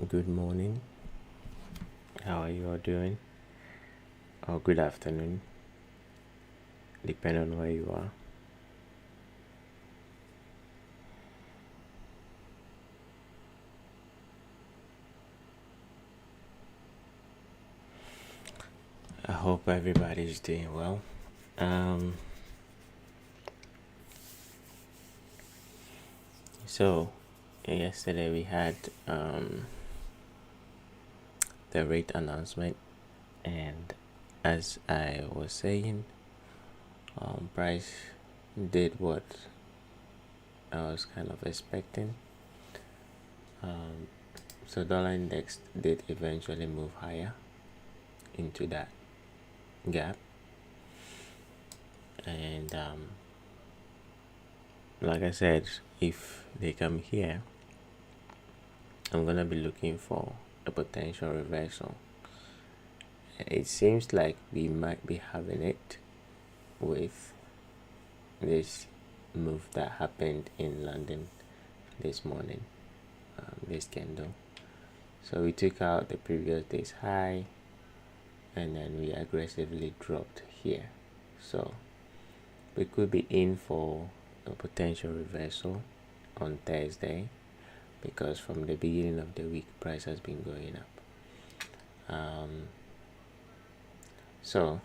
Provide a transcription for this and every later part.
good morning. How are you all doing? Or good afternoon, depending on where you are. I hope everybody's doing well. So yesterday we had the rate announcement, and as I was saying, price did what I was kind of expecting. So dollar index did eventually move higher into that gap, and like I said, if they come here, I'm gonna be looking for a potential reversal. It seems like we might be having it with this move that happened in London this morning, this candle. So we took out the previous day's high, and then we aggressively dropped here. So we could be in for a potential reversal on Thursday, because from the beginning of the week price has been going up. So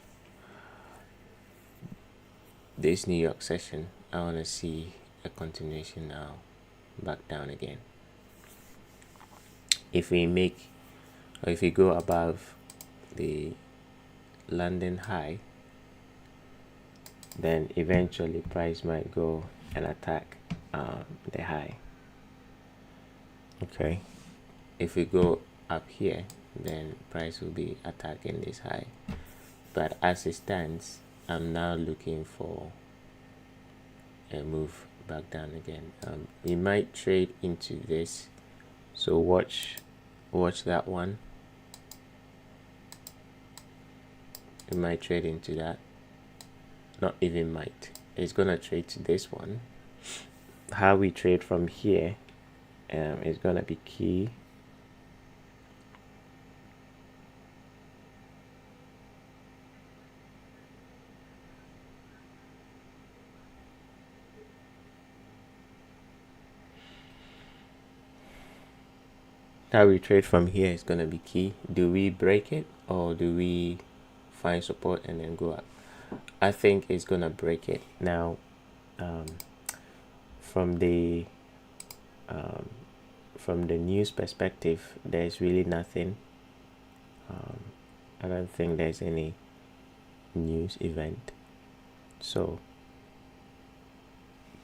this New York session, I want to see a continuation now, back down again. If we make, or if we go above the London high, then eventually price might go and attack the high. Okay, if we go up here, then price will be attacking this high. But as it stands, I'm now looking for a move back down again. We might trade into this, so watch that one. We might trade into that. Not even might. It's gonna trade to this one. How we trade from here is gonna be key. How we trade from here is gonna be key. Do we break it, or do we find support and then go up? I think it's gonna break it. Now, from the news perspective, there's really nothing. I don't think there's any news event. So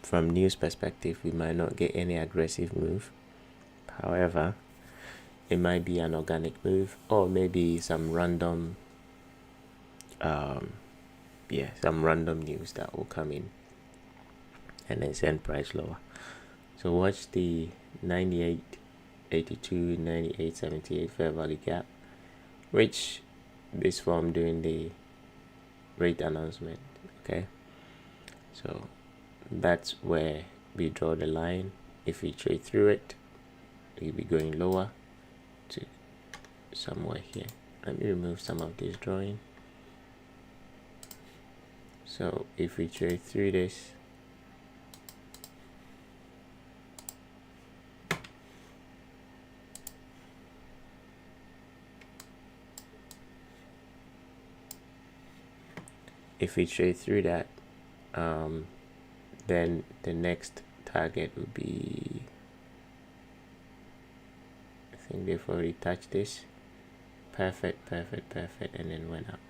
from news perspective, we might not get any aggressive move. However, it might be an organic move, or maybe some random some random news that will come in and then send price lower. So watch the 98.82, 98.78 fair value gap, which this form during the rate announcement. Okay, so that's where we draw the line. If we trade through it, we'll be going lower to somewhere here. Let me remove some of this drawing. So if we trade through this, that, then the next target would be, I think they've already touched this. Perfect, and then went up.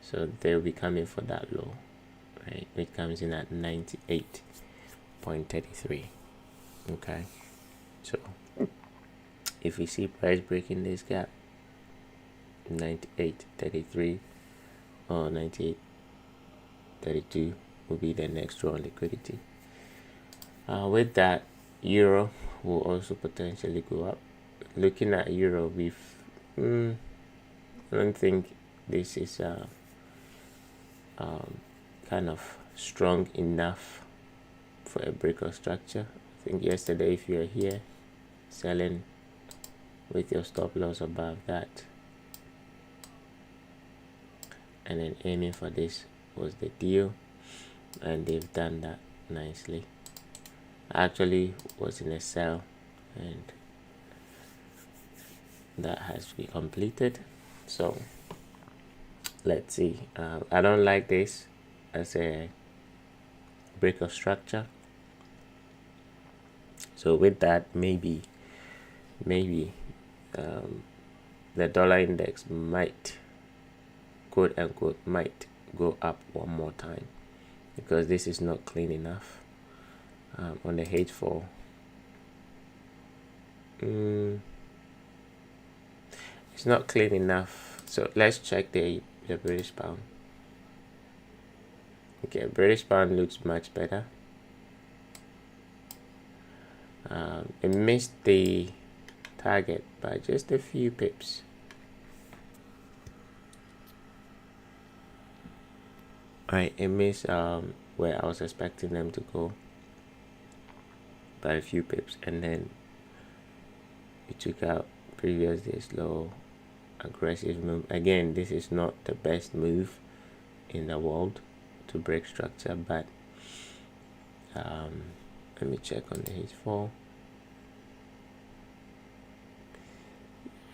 So they'll be coming for that low, right? It comes in at 98.33. Okay, so if we see price breaking this gap, 98.33 or 98.32 will be the next draw on liquidity. With that, euro will also potentially go up. Looking at euro, I don't think this is kind of strong enough for a break of structure. I think yesterday, if you're here selling with your stop loss above that, and then aiming for this was the deal, and they've done that nicely. I actually was in a sell, and that has to be completed. So let's see. I don't like this as a break of structure, so with that, maybe the dollar index might, quote unquote, might go up one more time, because this is not clean enough. On the H4, it's not clean enough. So let's check the British pound. Okay, British pound looks much better. It missed the target by just a few pips. Right, it missed where I was expecting them to go by a few pips, and then it took out previous day's low, aggressive move. Again, this is not the best move in the world to break structure, but let me check on the H4.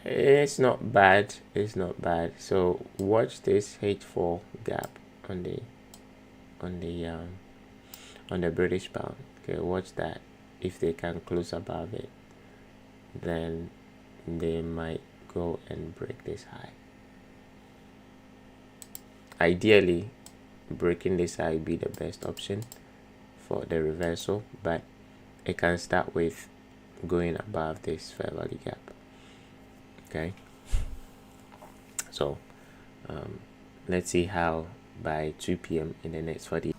It's not bad. It's not bad. So watch this H4 gap on the British pound. Okay, watch that. If they can close above it, then they might go and break this high. Ideally, breaking this high would be the best option for the reversal, but it can start with going above this fair value gap. Okay, so let's see how by 2 p.m. in the next 40.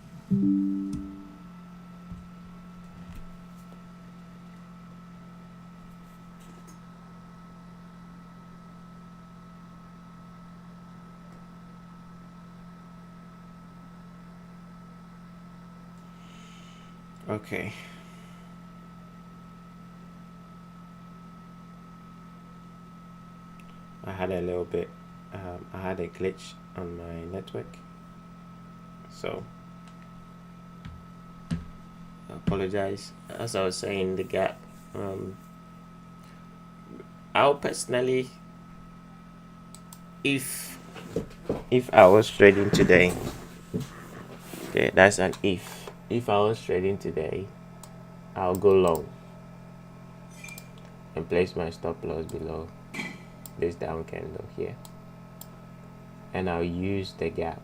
Okay. I had a little bit, I had a glitch on my network, so I apologize. As I was saying, the gap, I'll personally, if I was trading today, okay, that's an if I was trading today, I'll go long and place my stop loss below this down candle here, and I'll use the gap.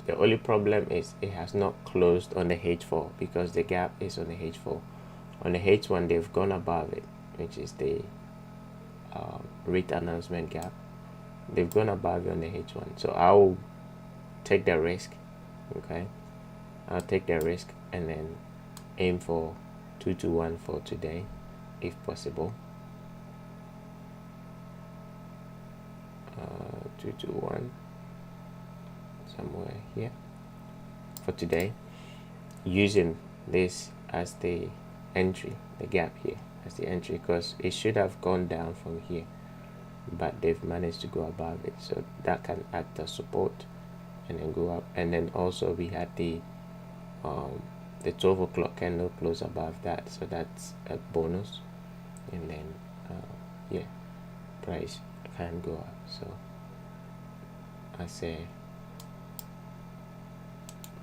The only problem is it has not closed on the H4, because the gap is on the H4. On the H1, they've gone above it, which is the rate announcement gap. They've gone above it on the H1, so I'll take the risk. Okay, I'll take the risk and then aim for 221 for today, if possible. 221 somewhere here for today, using this as the entry, the gap here as the entry, because it should have gone down from here, but they've managed to go above it, so that can act as support and then go up. And then also we had the 12 o'clock candle close above that, so that's a bonus, and then yeah, price can go up. So as a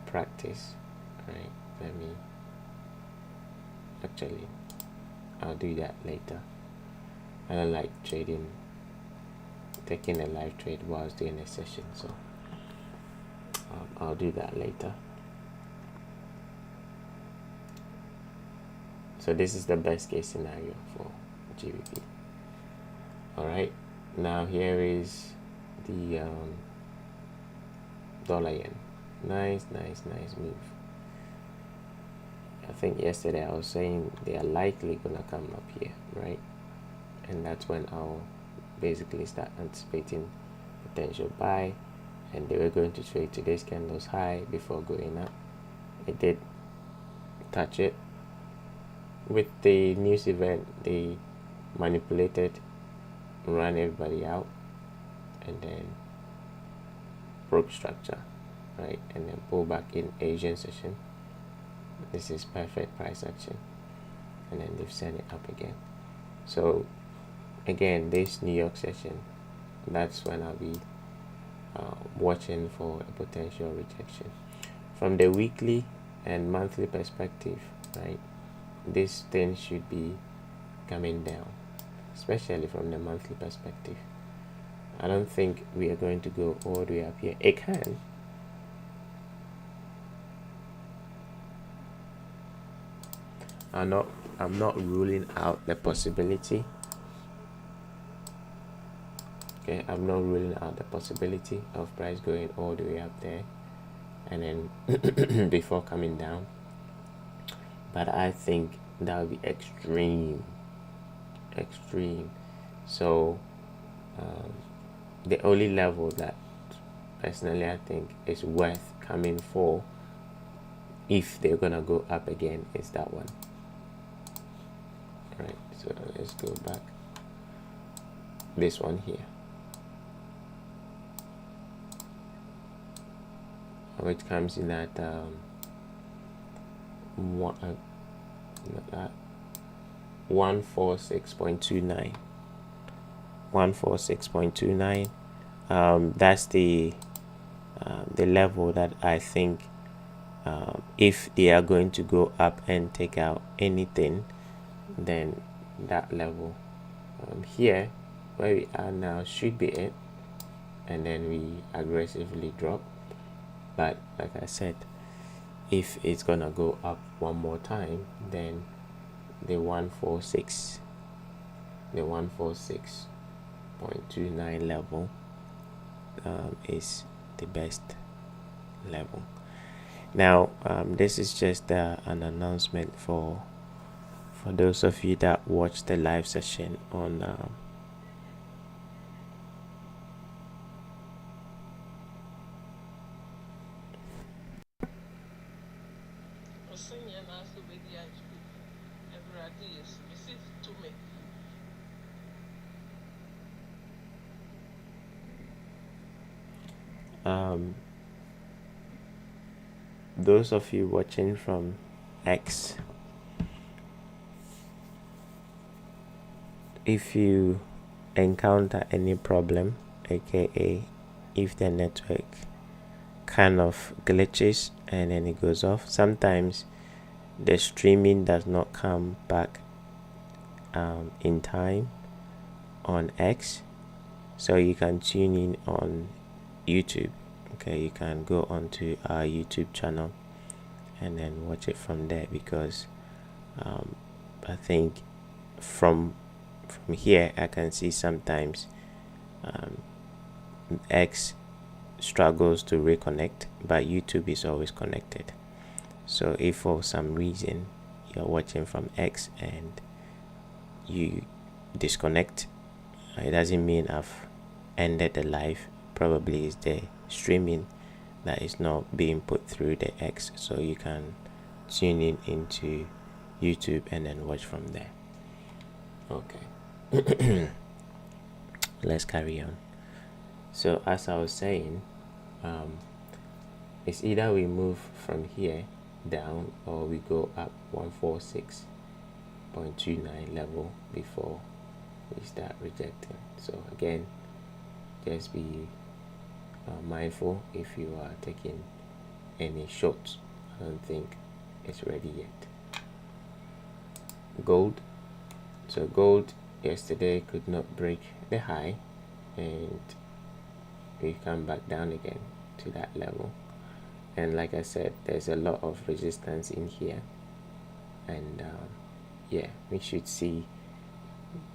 practice, right, let me actually, I'll do that later. I don't like taking a live trade whilst doing a session, so I'll do that later. So this is the best case scenario for GBP. All right, now here is the dollar yen. Nice move. I think yesterday I was saying they are likely gonna come up here, right? And that's when I'll basically start anticipating potential buy, and they were going to trade today's candles high before going up. It did touch it. With the news event, they manipulated run everybody out, and then broke structure, right, and then pull back in Asian session. This is perfect price action, and then they've set it up again. So again, this New York session, that's when I'll be watching for a potential rejection. From the weekly and monthly perspective, right, this thing should be coming down, especially from the monthly perspective. I don't think we are going to go all the way up here. It can. I'm not ruling out the possibility. Okay, I'm not ruling out the possibility of price going all the way up there and then before coming down. But I think that would be extreme. So the only level that personally I think is worth coming for, if they're gonna go up again, is that one. All right, so let's go back. This one here, which comes in at 146.29. 146.29. That's the level that I think, if they are going to go up and take out anything, then that level here where we are now should be it, and then we aggressively drop. But like I said, if it's gonna go up one more time, then the 146.29 level is the best level. Now this is just an announcement for those of you that watch the live session on those of you watching from X, if you encounter any problem, aka if the network kind of glitches and then it goes off, sometimes the streaming does not come back in time on X, so you can tune in on YouTube. Okay, you can go onto our YouTube channel and then watch it from there, because I think from here I can see sometimes X struggles to reconnect, but YouTube is always connected. So if for some reason you're watching from X and you disconnect, it doesn't mean I've ended the live. Probably is the streaming that is not being put through the X, so you can tune in into YouTube and then watch from there. Okay. Let's carry on. So as I was saying, it's either we move from here down or we go up 146.29 level before we start rejecting. So again, just be mindful if you are taking any shorts. I don't think it's ready yet. Gold. So gold yesterday could not break the high, and we come back down again to that level, and like I said, there's a lot of resistance in here, and yeah, we should see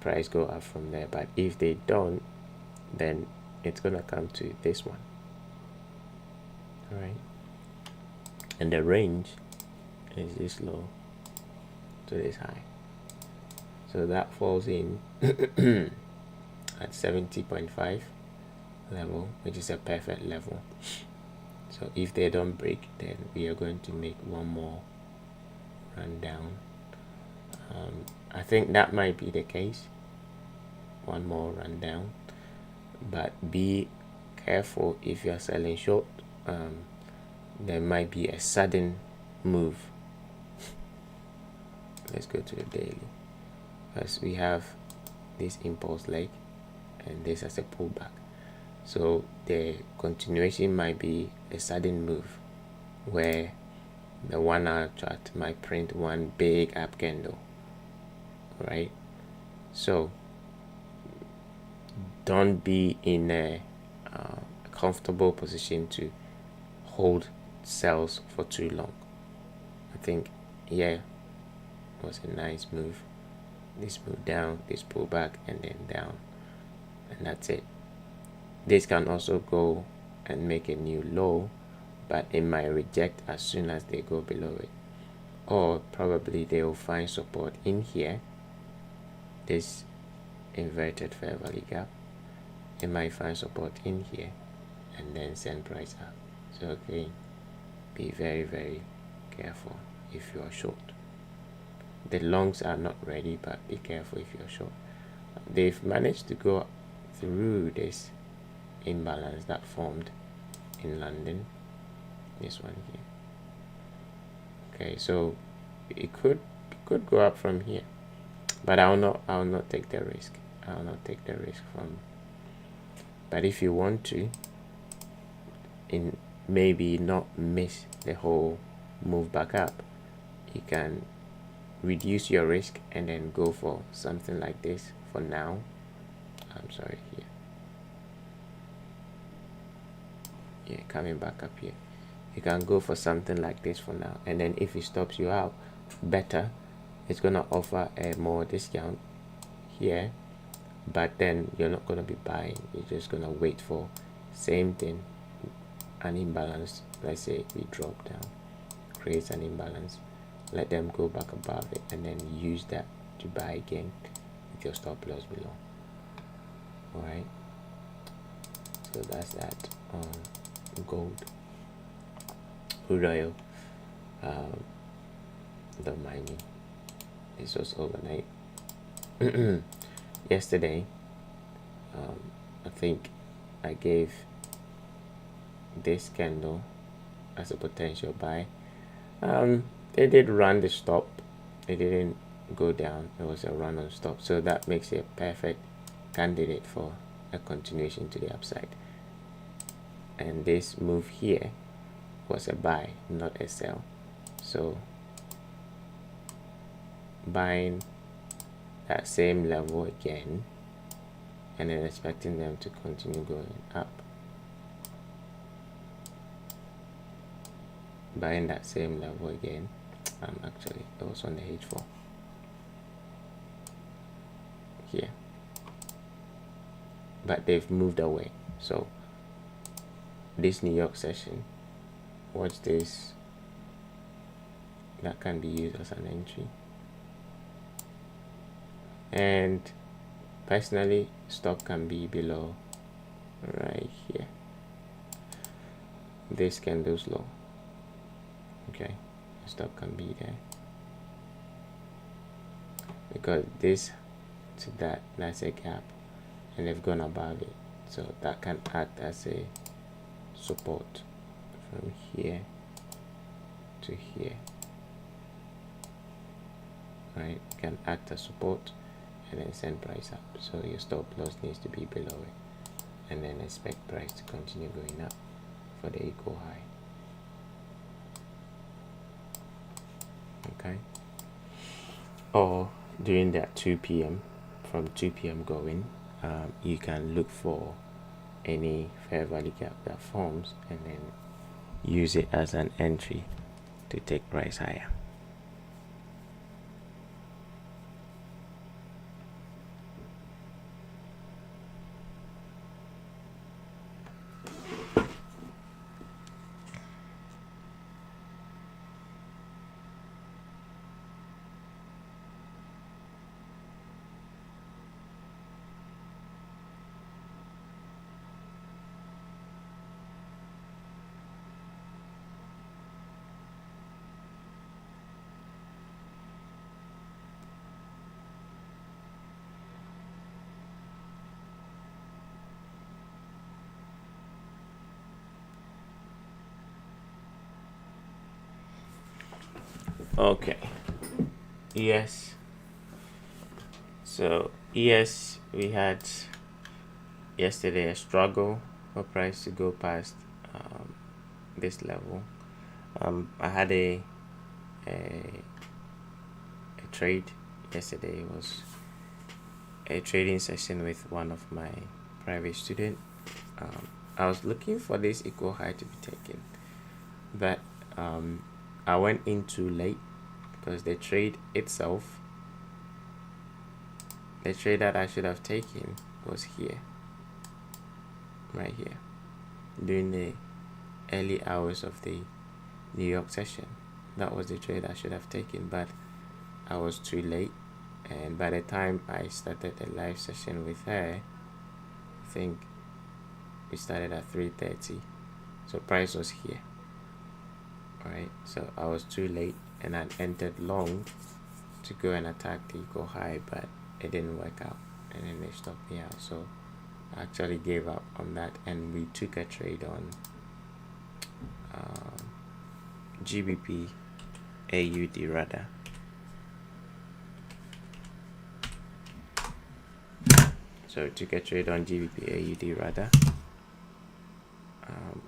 price go up from there. But if they don't, then it's gonna come to this one. All right, and the range is this low to this high, so that falls in at 70.5 level, which is a perfect level. So if they don't break, then we are going to make one more run down. I think that might be the case, one more run down, but be careful if you're selling short. There might be a sudden move. Let's go to the daily, as we have this impulse leg and this as a pullback. So the continuation might be a sudden move where the 1 hour chart might print one big up candle, right? So don't be in a comfortable position to hold sells for too long. I think here was a nice move. This move down, this pullback, and then down, and that's it. This can also go and make a new low, but it might reject as soon as they go below it, or probably they will find support in here, this inverted fair value gap. It might find support in here and then send price up. So okay, be very, very careful if you are short. The longs are not ready, but be careful if you're short. They've managed to go through this imbalance that formed in London, this one here. Okay, so it could go up from here, but I'll not take the risk. I'll not take the risk from. But if you want to, in maybe not miss the whole move back up, you can reduce your risk and then go for something like this for now. I'm sorry, here. Yeah, coming back up here. You can go for something like this for now, and then if it stops you out better, it's gonna offer a more discount here, but then you're not gonna be buying. You're just gonna wait for same thing, an imbalance. Let's say we drop down, creates an imbalance, let them go back above it, and then use that to buy again with your stop loss below. All right, so that's that on gold. Crude oil, the mining. This was overnight. Yesterday, I think I gave this candle as a potential buy. They did run the stop. It didn't go down. It was a run on stop, so that makes it a perfect candidate for a continuation to the upside. And this move here was a buy, not a sell. So buying that same level again and then expecting them to continue going up. Buying that same level again. Actually, it was on the H4 here, but they've moved away. So this New York session, watch this, that can be used as an entry. And personally, stop can be below right here, this candle's low. Okay, stop can be there because this to that's a gap, and they've gone above it, so that can act as a support from here to here. Right, it can act as support and then send price up. So your stop loss needs to be below it, and then expect price to continue going up for the equal high. Okay, or during that 2 p.m. from 2 p.m. going, you can look for any fair value gap that forms and then use it as an entry to take price higher. Okay, yes. So yes, we had yesterday a struggle for price to go past this level. I had a trade yesterday. It was a trading session with one of my private student. I was looking for this equal high to be taken, but I went in too late because the trade itself, the trade that I should have taken was here, right here, during the early hours of the New York session. That was the trade I should have taken, but I was too late. And by the time I started the live session with her, I think we started at 3:30, so price was here. All right, so I was too late, and I entered long to go and attack the equal high, but it didn't work out, and then they stopped me out. So I actually gave up on that, and we took a trade on GBP AUD rather. So we took a trade on GBP AUD rather,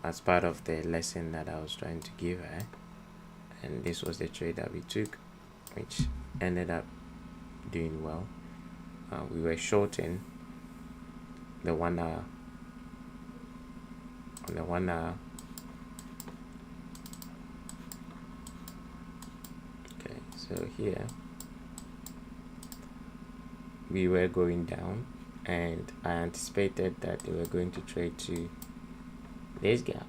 as part of the lesson that I was trying to give her, and this was the trade that we took, which ended up doing well. We were shorting the 1 hour on the 1 hour. Okay, so here we were going down, and I anticipated that they were going to trade to this gap,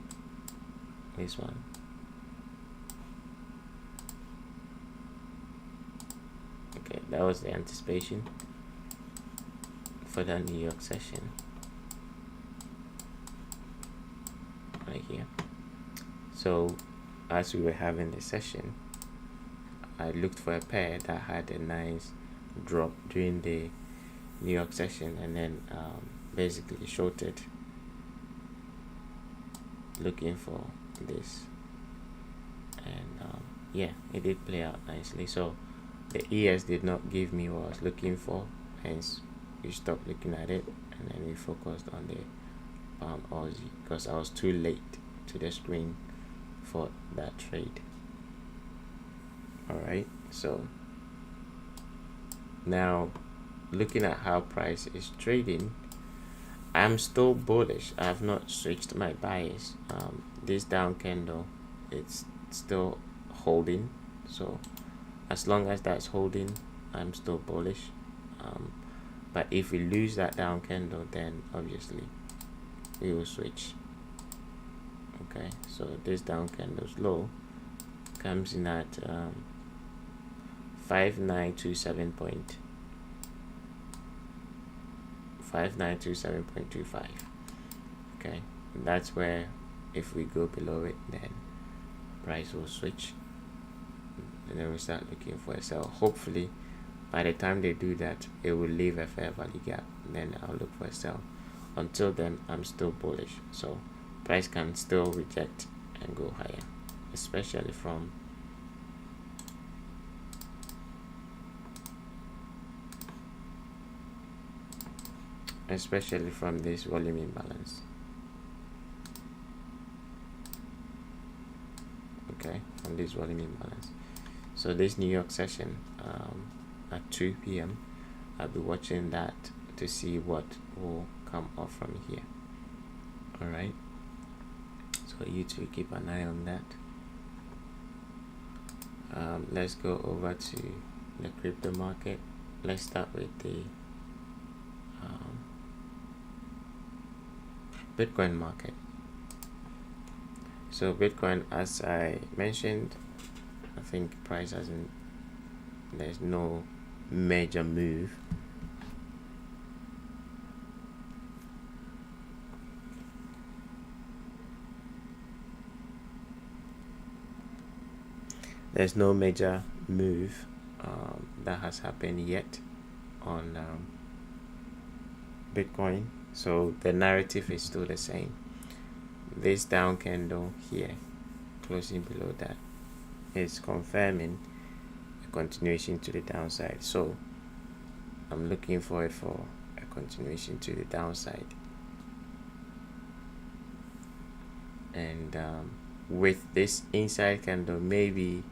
this one. Okay, that was the anticipation for the New York session right here. So as we were having the session, I looked for a pair that had a nice drop during the New York session, and then basically shorted looking for this, and yeah, it did play out nicely. So the ES did not give me what I was looking for, hence we stopped looking at it, and then we focused on the pound Aussie because I was too late to the screen for that trade. Alright, so now looking at how price is trading, I'm still bullish. I have not switched my bias. This down candle, it's still holding, so as long as that's holding, I'm still bullish. But if we lose that down candle, then obviously we will switch. Okay, so this down candle's low comes in at 5927.25. Okay, and that's where if we go below it, then price will switch, and then we start looking for a sell. Hopefully by the time they do that, it will leave a fair value gap, then I'll look for a sell. Until then, I'm still bullish, so price can still reject and go higher, especially from this volume imbalance. Okay, from this volume imbalance. So this New York session at 2 p.m. I'll be watching that to see what will come off from here. All right, so you two keep an eye on that. Let's go over to the crypto market. Let's start with the Bitcoin market. So Bitcoin, as I mentioned, I think price there's no major move. There's no major move that has happened yet on Bitcoin, so the narrative is still the same. This down candle here closing below that is confirming continuation to the downside. So I'm looking for it for a continuation to the downside, and with this inside candle, maybe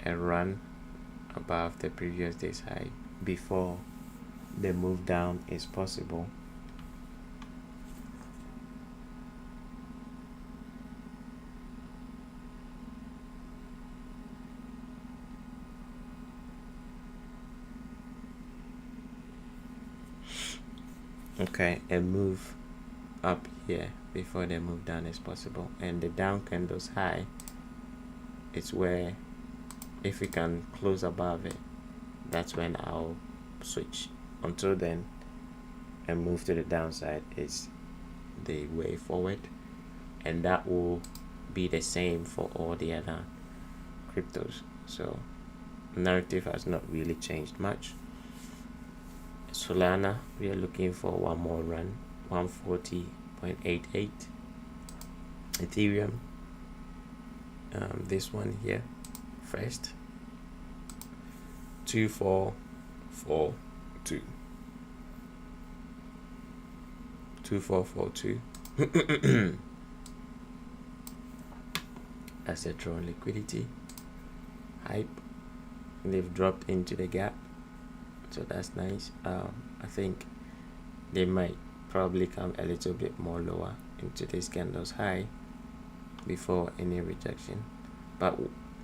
a run above the previous day's high before the move down is possible. Okay, a move up here before the move down is possible, and the down candle's high is where, if we can close above it, that's when I'll switch. Until then, a move to the downside is the way forward, and that will be the same for all the other cryptos. So narrative has not really changed much. Solana, we are looking for one more run, 140.88. Ethereum, this one here first, 2442. 2442. Asset draw liquidity, hype, they've dropped into the gap, so that's nice. I think they might probably come a little bit more lower into this candle's high before any rejection, but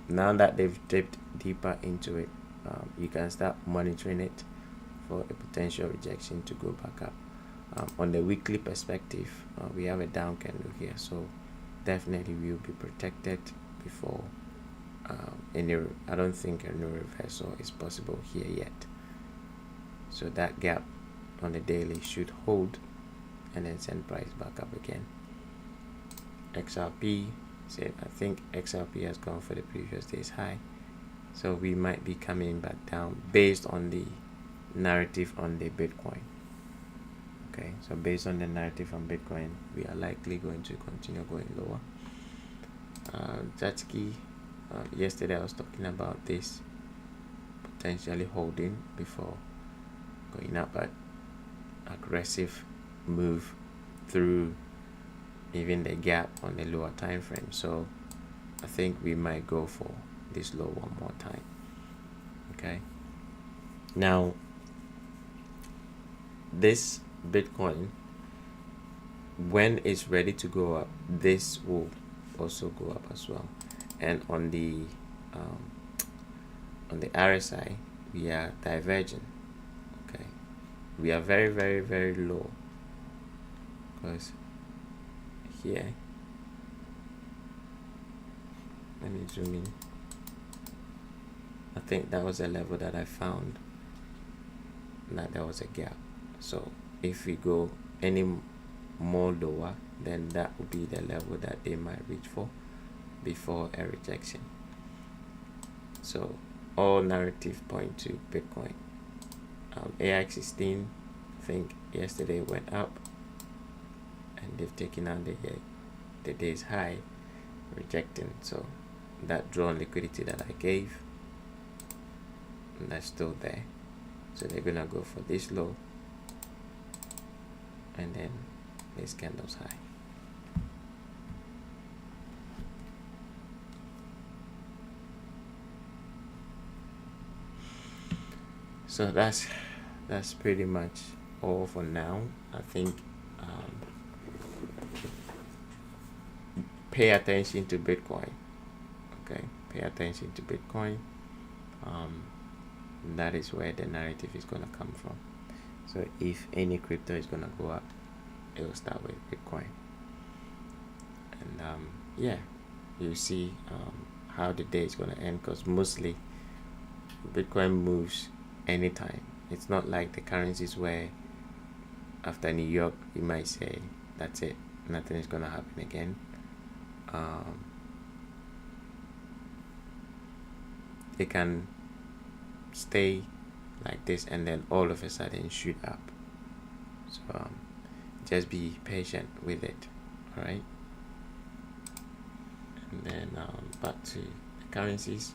now that they've dipped deeper into it, you can start monitoring it for a potential rejection to go back up. On the weekly perspective, we have a down candle here, so definitely we will be protected before any. I don't think a new reversal is possible here yet. So that gap on the daily should hold and then send price back up again. XRP, I think XRP has gone for the previous day's high, so we might be coming back down based on the narrative on the Bitcoin. Okay, so based on the narrative on Bitcoin, we are likely going to continue going lower. Zatsky, yesterday I was talking about this potentially holding before going up, but aggressive move through even the gap on the lower time frame. So I think we might go for this low one more time. Okay, now this Bitcoin, when it's ready to go up, this will also go up as well. And on the RSI, we are diverging. Okay, we are very, very, very low, because here, let me zoom in. I think that was a level that I found that there was a gap. So if we go any more lower, then that would be the level that they might reach for before a rejection. So all narrative point to Bitcoin. AX16, I think yesterday went up, and they've taken out the day's high, rejecting. So that drawn liquidity that I gave, that's still there. So they're gonna go for this low and then this candle's high. So that's pretty much all for now. I think pay attention to Bitcoin. Okay, pay attention to Bitcoin. That is where the narrative is gonna come from. So if any crypto is gonna go up, it will start with Bitcoin. And yeah, you see how the day is gonna end, because mostly Bitcoin moves anytime. It's not like the currencies where after New York you might say that's it, nothing is gonna happen again. It can stay like this and then all of a sudden shoot up. So just be patient with it. All right, and then back to the currencies.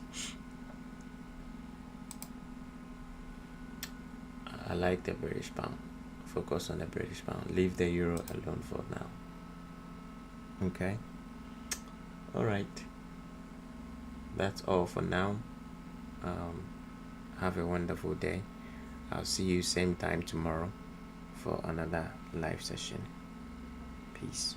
I like the British pound. Focus on the British pound. Leave the euro alone for now. Okay. All right. That's all for now. Have a wonderful day. I'll see you same time tomorrow for another live session. Peace.